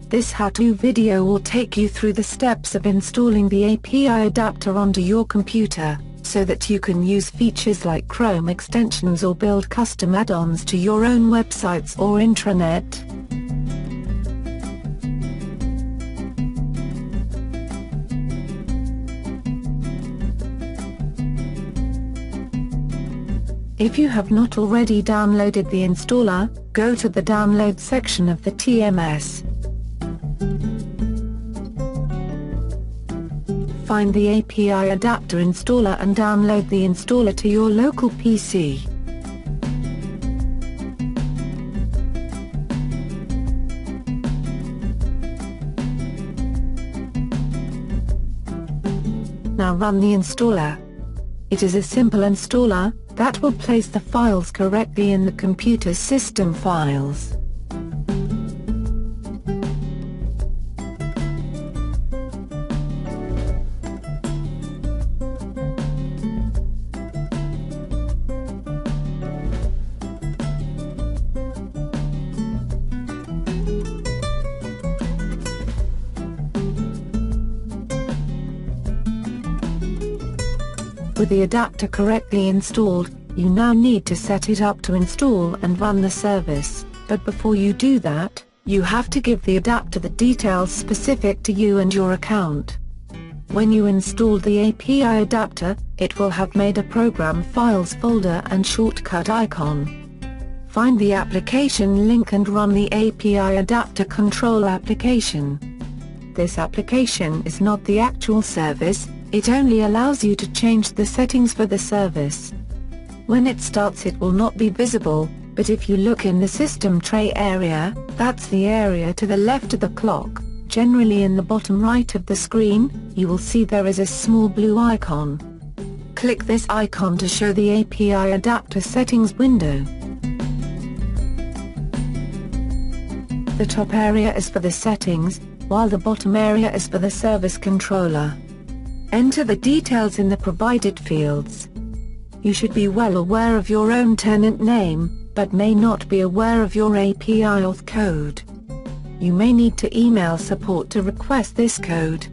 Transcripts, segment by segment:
This how-to video will take you through the steps of installing the API adapter onto your computer, so that you can use features like Chrome extensions or build custom add-ons to your own websites or intranet. If you have not already downloaded the installer, go to the download section of the TMS. Find the API adapter installer and download the installer to your local PC. Now run the installer. It is a simple installer that will place the files correctly in the computer's system files. With the adapter correctly installed, you now need to set it up to install and run the service, but before you do that, you have to give the adapter the details specific to you and your account. When you installed the API adapter, it will have made a Program Files folder and shortcut icon. Find the application link and run the API adapter control application. This application is not the actual service, it only allows you to change the settings for the service. When it starts it will not be visible, but if you look in the system tray area, that's the area to the left of the clock, generally in the bottom right of the screen, you will see there is a small blue icon. Click this icon to show the API adapter settings window. The top area is for the settings, while the bottom area is for the service controller. Enter the details in the provided fields. You should be well aware of your own tenant name, but may not be aware of your API auth code. You may need to email support to request this code.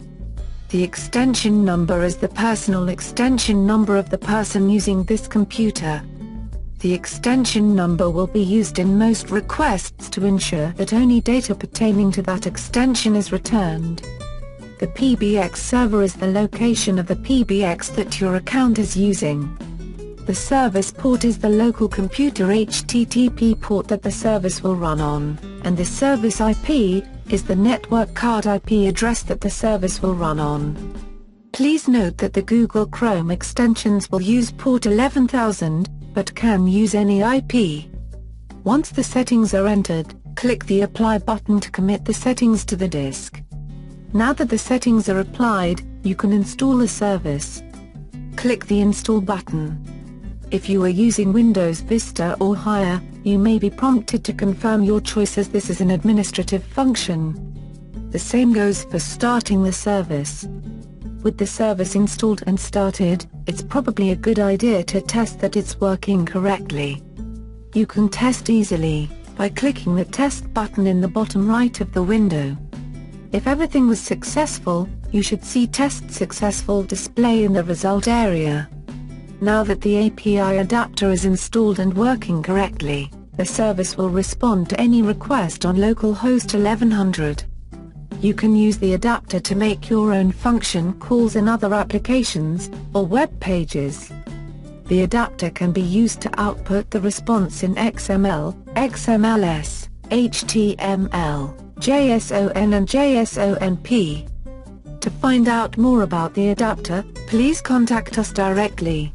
The extension number is the personal extension number of the person using this computer. The extension number will be used in most requests to ensure that only data pertaining to that extension is returned. The Pbx server is the location of the Pbx that your account is using. The service port is the local computer HTTP port that the service will run on, and the service IP is the network card IP address that the service will run on. Please note that the Google Chrome extensions will use port 11,000, but can use any IP. Once the settings are entered, click the Apply button to commit the settings to the disk. Now that the settings are applied, you can install the service. Click the Install button. If you are using Windows Vista or higher, you may be prompted to confirm your choice as this is an administrative function. The same goes for starting the service. With the service installed and started, it's probably a good idea to test that it's working correctly. You can test easily by clicking the Test button in the bottom right of the window. If everything was successful, you should see Test Successful display in the result area. Now that the API adapter is installed and working correctly, the service will respond to any request on localhost 1100. You can use the adapter to make your own function calls in other applications, or web pages. The adapter can be used to output the response in XML, XMLS, HTML, JSON and JSONP. To find out more about the adapter, please contact us directly.